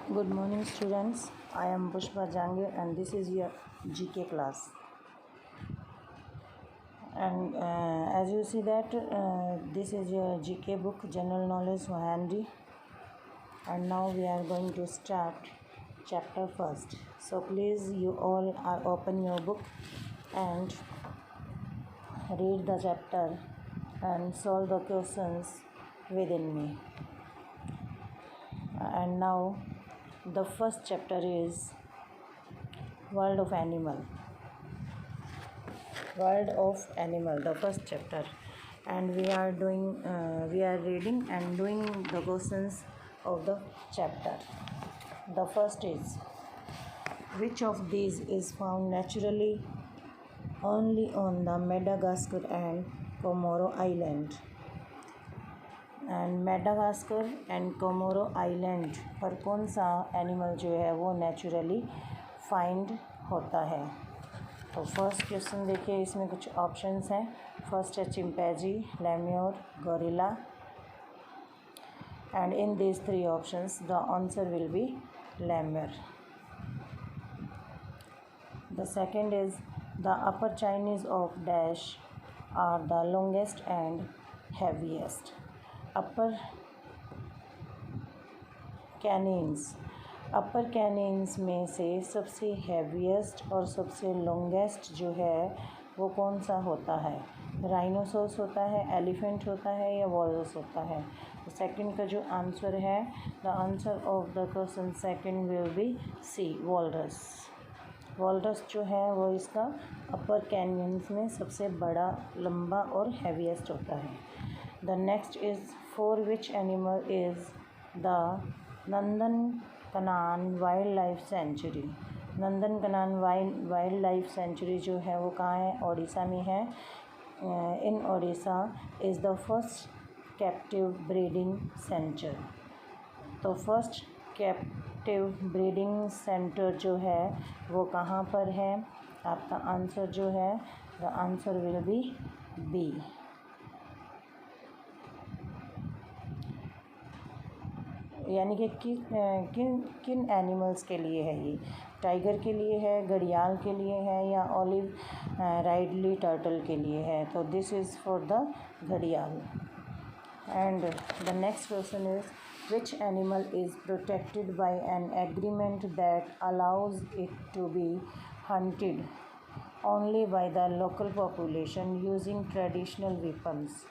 Good morning, students. I am Pushpa Jangir, and this is your GK class. And as you see that this is your GK book, General Knowledge Handy. And now we are going to start chapter first. So please, you all are open your book and read the chapter and solve the questions within me. And now the first chapter is World of Animal, the first chapter, and we are reading and doing the questions of the chapter. The first is, which of these is found naturally only on the Madagascar and Comoro Island? And Madagascar and Comoros island पर कौन सा animal जो है वो naturally find होता है? तो first question देखिए, इसमें कुछ ऑप्शंस हैं. फर्स्ट है chimpanzee, lemur, gorilla, and in this three options the answer will be lemur. The second is the upper canines of dash are the longest and heaviest. Upper canines में से सबसे heaviest और सबसे longest जो है वो कौन सा होता है? राइनोसोरस होता है, एलिफेंट होता है, या वॉलरस होता है? सेकंड का जो आंसर है, the answer of the question second will be C, walrus. Walrus जो है वो इसका अपर कैनियंस में सबसे बड़ा, लंबा और हैवीएस्ट होता है. The next is, for which animal is the Nandankanan wild life sanctuary? Nandankanan wild life sanctuary जो है वो कहाँ है? ओडिशा में है. In Odisha is the first captive breeding centre. तो फर्स्ट कैप्टिव ब्रीडिंग सेंटर जो है वो कहाँ पर है? आपका आंसर जो है, the answer will be B. यानी कि किन एनिमल्स के लिए है ये? टाइगर के लिए है, घड़ियाल के लिए है, या ऑलिव राइडली टर्टल के लिए है? तो दिस इज़ फॉर द घड़ियाल. And the next question is, which animal is protected by an agreement that allows it to be hunted only by the local population using traditional weapons?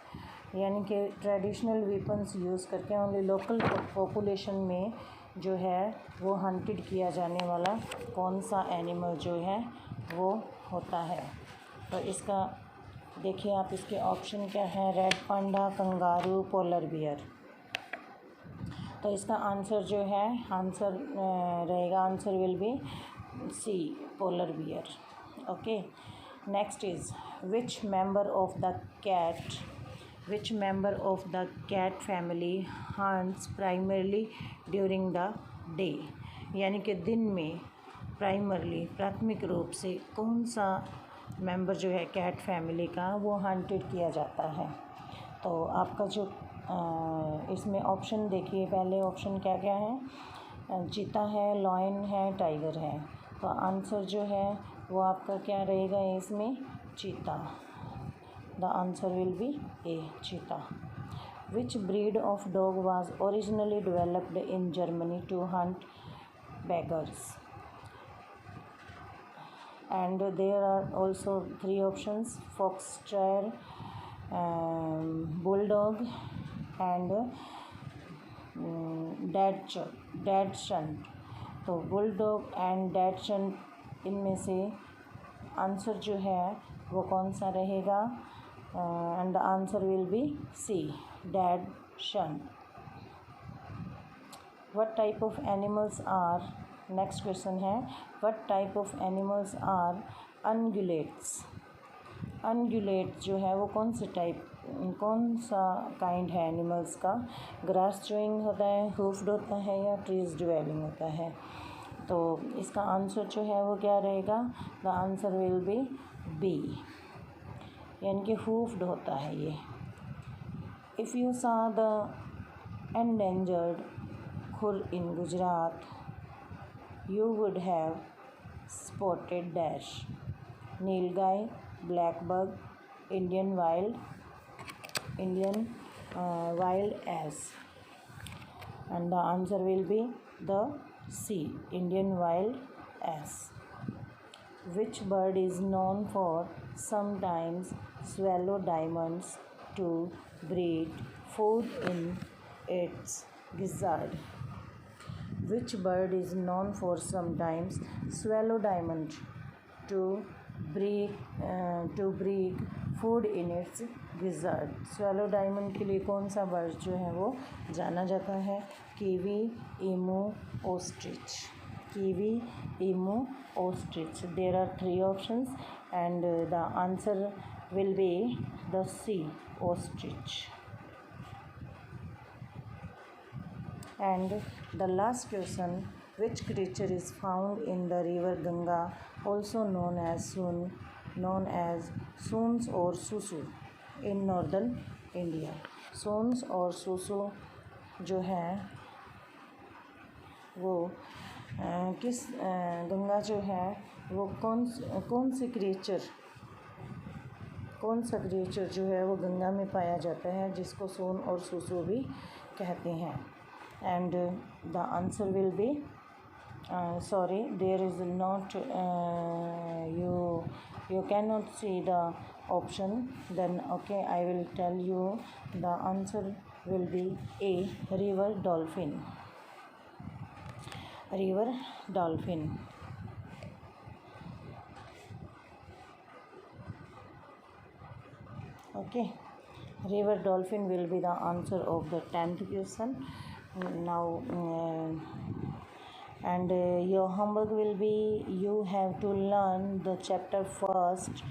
यानी कि traditional weapons use करके only local population में जो है वो hunted किया जाने वाला कौन सा एनिमल जो है वो होता है? तो इसका देखिए आप, इसके ऑप्शन क्या है? Red panda, kangaroo, polar bear. तो इसका आंसर जो है, आंसर रहेगा, answer will be C, polar bear. Okay. Next is, which member of the cat family hunts primarily during the day? यानी कि दिन में प्राथमिक रूप से कौन सा मेंबर जो है कैट फैमिली का वो हंटेड किया जाता है? तो आपका जो इसमें ऑप्शन देखिए, पहले ऑप्शन क्या क्या है? चीता है, लॉयन है, टाइगर है. तो आंसर जो है वो आपका क्या रहेगा इसमें? चीता. The answer will be A, cheetah. Which breed of dog was originally developed in Germany to hunt beggars? And there are also three options: Foxterrier, Bulldog, and Dachshund. तो बुलडॉग एंड डैचशंड इनमें से answer जो है वो कौन सा रहेगा? And the answer will be C, dachshund. What type of animals are, next question है, what type of animals are ungulates? Ungulate जो है वो कौन सा काइंड है एनिमल्स का? ग्रास चोइंग होता है, हूफ्ड होता है, या ट्रीज ड्वेलिंग होता है? तो इसका आंसर जो है वो क्या रहेगा? The answer will be B, यानी कि हूफ्ड होता है ये. If you saw the endangered Khur in Gujarat, you would have spotted dash. Nilgai, black bug, Indian wild ass. And the answer will be the C, Indian wild ass. Which bird is known for sometimes swallow diamonds to breed food in its gizzard? Which bird is known for sometimes swallow diamond to breed food in its gizzard? swallow diamond के लिए कौन सा bird जो है वो जाना जाता है? Kiwi, emu, ostrich. Kiwi, emu, ostrich. There are 3 options and the answer will be the C, ostrich. And the last question, which creature is found in the river Ganga, also known as Soons or Susu in northern India? Soons और सुसु जो है वो किस गंगा जो है वो कौन सा क्रिएचर जो है वो गंगा में पाया जाता है जिसको सोन और सुसु भी कहते हैं? And the answer will be sorry, there is not you cannot see the option. Then okay, I will tell you the answer will be A, river dolphin. River dolphin. Okay, river dolphin will be the answer of the 10th question. Now and your homework will be, you have to learn the chapter first,